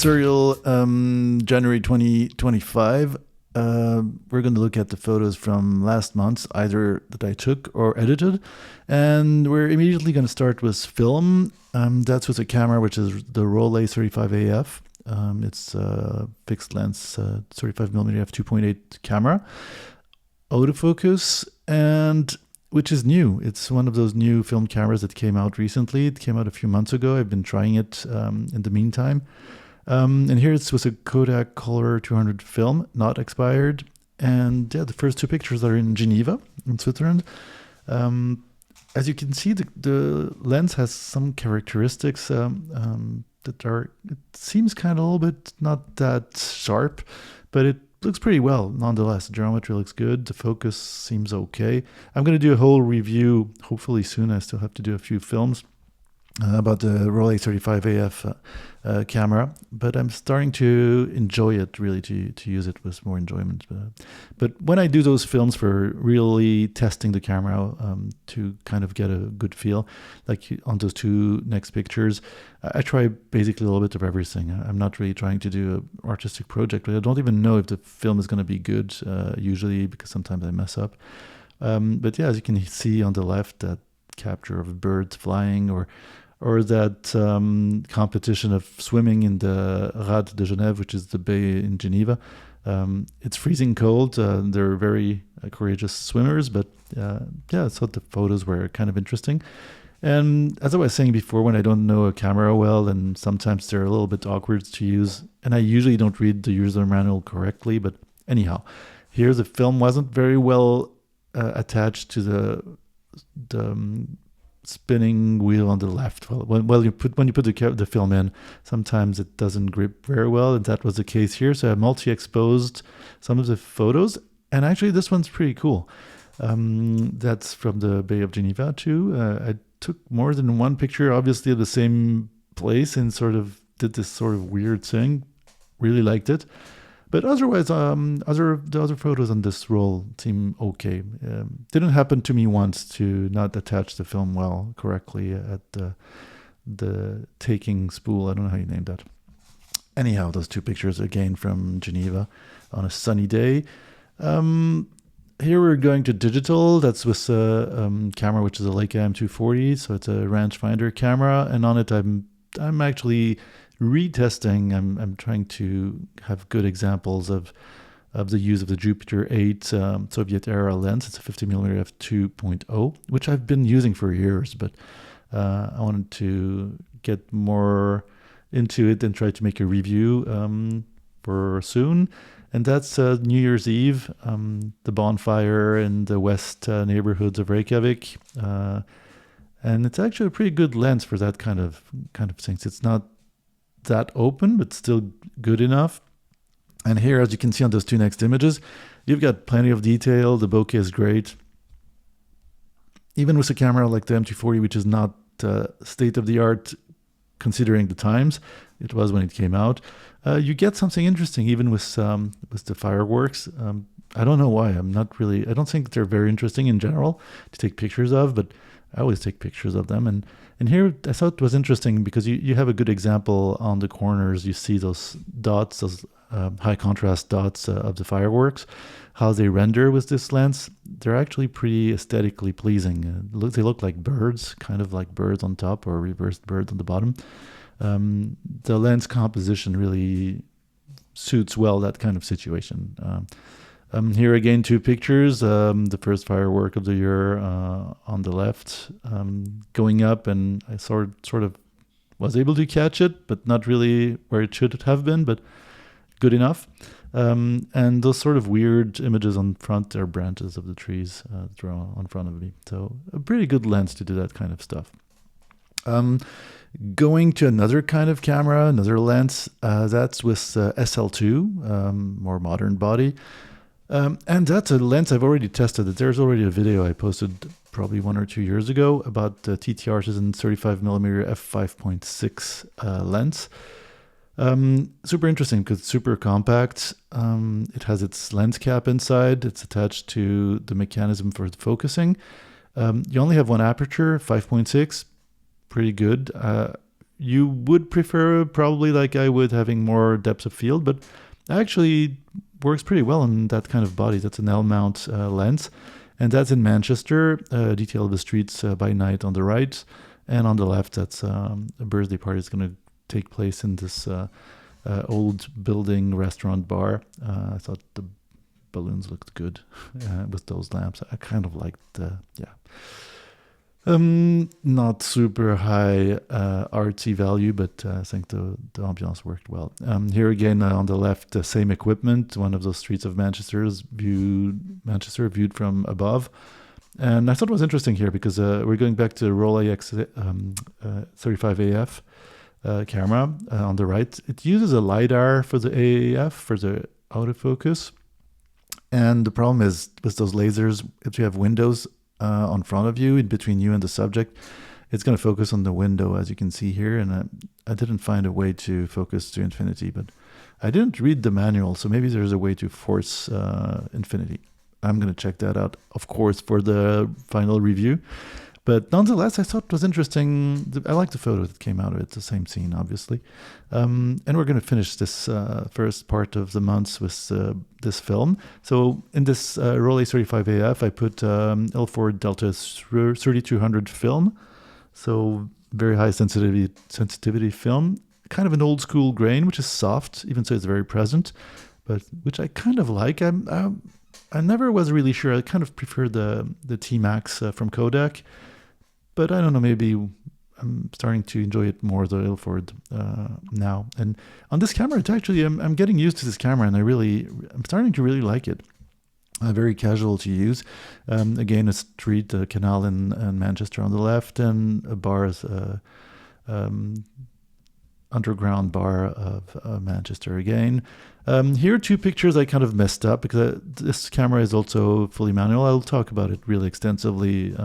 Serial, January 2025. We're going to look at the photos from last month, either that I took or edited. And we're immediately going to start with film. That's with a camera, which is the Rollei 35AF. It's a fixed lens, 35mm f2.8 camera. Autofocus, and which is new. It's one of those new film cameras that came out recently. It came out a few months ago. I've been trying it in the meantime. And here it's with a Kodak Color 200 film, not expired. And yeah, the first two pictures are in Geneva, in Switzerland. As you can see, the lens has some characteristics that are, it seems kind of a little bit not that sharp, but it looks pretty well nonetheless. The geometry looks good. The focus seems okay. I'm going to do a whole review, hopefully soon. I still have to do a few films about the Rollei 35AF camera, but I'm starting to enjoy it, really, to use it with more enjoyment. But when I do those films for really testing the camera to kind of get a good feel, like on those two next pictures, I try basically a little bit of everything. I'm not really trying to do an artistic project, but I don't even know if the film is going to be good, usually, because sometimes I mess up. But yeah, as you can see on the left, that capture of birds flying, or that competition of swimming in the Rade de Genève, which is the bay in Geneva. It's freezing cold. They're very courageous swimmers, but yeah, I thought the photos were kind of interesting. And as I was saying before, when I don't know a camera well, and sometimes they're a little bit awkward to use, and I usually don't read the user manual correctly, but anyhow, here the film wasn't very well attached to the spinning wheel on the left. When you put the film in, sometimes it doesn't grip very well, and that was the case here. So I multi-exposed some of the photos, and actually this one's pretty cool. That's from the Bay of Geneva too. I took more than one picture, obviously at the same place, and sort of did this sort of weird thing. Really liked it. But otherwise, the other photos on this roll seem okay. Didn't happen to me once to not attach the film well correctly at the taking spool. I don't know how you name that. Anyhow, those two pictures again from Geneva on a sunny day. Here we're going to digital. That's with a camera which is a Leica M240, so it's a rangefinder camera, and on it I'm actually retesting. I'm trying to have good examples of the use of the Jupiter 8 Soviet era lens. It's a 50mm f2.0, which I've been using for years, but I wanted to get more into it and try to make a review for soon. And that's New Year's Eve, the bonfire in the west neighborhoods of Reykjavik, and it's actually a pretty good lens for that kind of things. It's not that open, but still good enough. And here, as you can see on those two next images, you've got plenty of detail. The bokeh is great. Even with a camera like the M240, which is not state of the art considering the times, it was when it came out, you get something interesting even with the fireworks. I don't know why. I don't think they're very interesting in general to take pictures of, but I always take pictures of them. And here I thought it was interesting because you have a good example on the corners. You see those dots, those high contrast dots of the fireworks, how they render with this lens. They're actually pretty aesthetically pleasing. They look like birds, kind of like birds on top or reversed birds on the bottom. The lens composition really suits well that kind of situation. Here again, two pictures. The first firework of the year on the left, going up, and I sort of was able to catch it, but not really where it should have been, but good enough. And those sort of weird images on front are branches of the trees that are on front of me. So a pretty good lens to do that kind of stuff. Going to another kind of camera, another lens, that's with SL2, more modern body. And that's a lens I've already tested. There's already a video I posted probably 1 or 2 years ago about the TTR's 35mm f5.6 lens. Super interesting because it's super compact. It has its lens cap inside. It's attached to the mechanism for the focusing. You only have one aperture, 5.6. Pretty good. you would prefer, probably like I would, having more depth of field, but actually works pretty well in that kind of body. That's an L mount lens, and that's in Manchester. Detail of the streets by night on the right, and on the left, that's a birthday party that's going to take place in this old building restaurant bar. I thought the balloons looked good with those lamps. I kind of liked not super high artsy value, but I think the ambiance worked well. Here again on the left, the same equipment, one of those streets of Manchester viewed from above. And I thought it was interesting here because we're going back to the Rollei X35AF camera on the right. It uses a LiDAR for the AAF, for the autofocus. And the problem is with those lasers, if you have windows on front of you, in between you and the subject, it's going to focus on the window, as you can see here. And I didn't find a way to focus to infinity, but I didn't read the manual, so maybe there's a way to force infinity. I'm going to check that out, of course, for the final review. But nonetheless, I thought it was interesting. I like the photo that came out of it, the same scene, obviously. And we're going to finish this first part of the month with this film. So in this Rollei 35AF, I put Ilford Delta 3200 film. So very high sensitivity film. Kind of an old school grain, which is soft, even so it's very present, but which I kind of like. I never was really sure. I kind of prefer the T-Max from Kodak. But I don't know, maybe I'm starting to enjoy it more, the Ilford, now. And on this camera, it's actually, I'm getting used to this camera, and I'm starting to really like it. Very casual to use. Again, a street, a canal in Manchester on the left, and a bar, underground bar of Manchester again. Here are two pictures I kind of messed up because this camera is also fully manual. I'll talk about it really extensively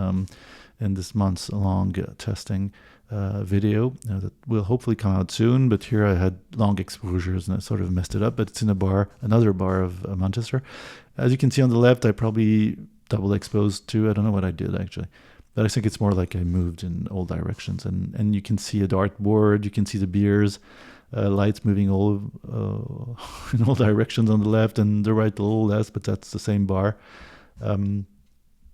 in this month's long testing video that will hopefully come out soon. But here I had long exposures and I sort of messed it up, but it's in another bar of Manchester. As you can see on the left, I probably double exposed too. I don't know what I did actually, but I think it's more like I moved in all directions, and you can see a dartboard, you can see the beers, lights moving all in all directions on the left, and the right a little less, but that's the same bar.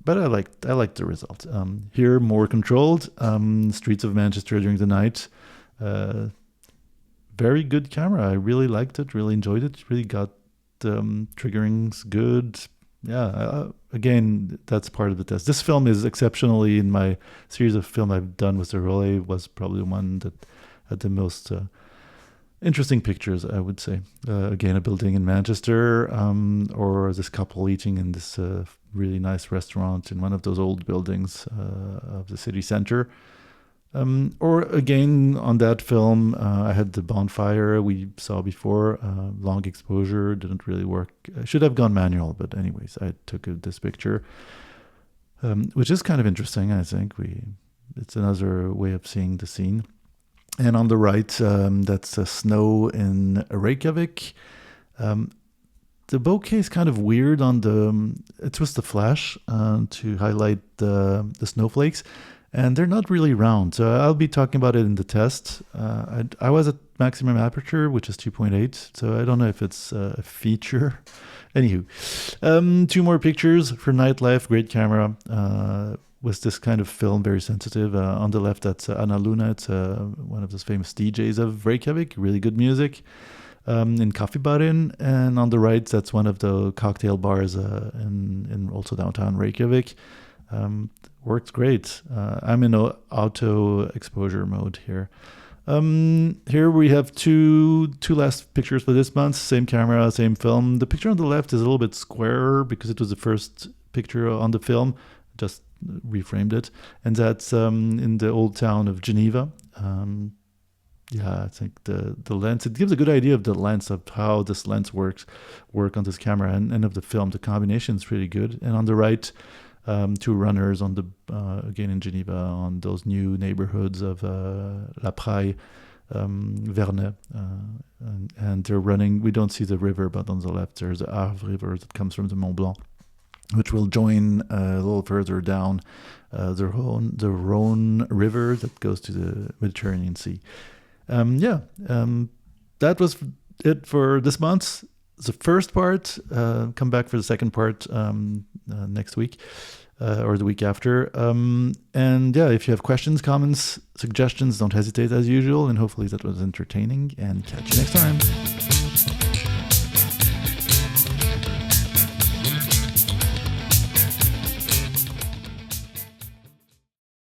But I liked the result. Here, more controlled, streets of Manchester during the night. Very good camera. I really liked it, really enjoyed it. Really got triggerings good. Yeah, again, that's part of the test. This film is exceptionally, in my series of film I've done with the Rollei, was probably the one that had the most interesting pictures, I would say. Again, a building in Manchester, or this couple eating in this really nice restaurant in one of those old buildings of the city center. Or again, on that film, I had the bonfire we saw before, long exposure, didn't really work. I should have gone manual, but anyways, I took this picture, which is kind of interesting, I think. It's another way of seeing the scene. And on the right, that's snow in Reykjavik. The bokeh is kind of weird it was the flash to highlight the snowflakes, and they're not really round. So I'll be talking about it in the test. I was at maximum aperture, which is 2.8, so I don't know if it's a feature. Anywho, two more pictures for nightlife. Great camera. With this kind of film, very sensitive. On the left, that's Anna Luna. It's one of those famous DJs of Reykjavik. Really good music. In Kaffibaren, and on the right, that's one of the cocktail bars in also downtown Reykjavik. Works great. I'm in auto exposure mode here. Here we have two last pictures for this month. Same camera, same film. The picture on the left is a little bit squarer because it was the first picture on the film. Just reframed it, and that's in the old town of Geneva. Yeah, I think the lens, it gives a good idea of the lens, of how this lens work on this camera, and of the film. The combination is pretty good. And on the right, two runners on the again in Geneva, on those new neighborhoods of La Praille, Vernay, and they're running. We don't see the river, but on the left there's the Arve River that comes from the Mont Blanc, which will join a little further down the Rhone River that goes to the Mediterranean Sea. That was it for this month. The first part. Come back for the second part next week or the week after. And yeah, if you have questions, comments, suggestions, don't hesitate as usual. And hopefully that was entertaining. And catch you next time.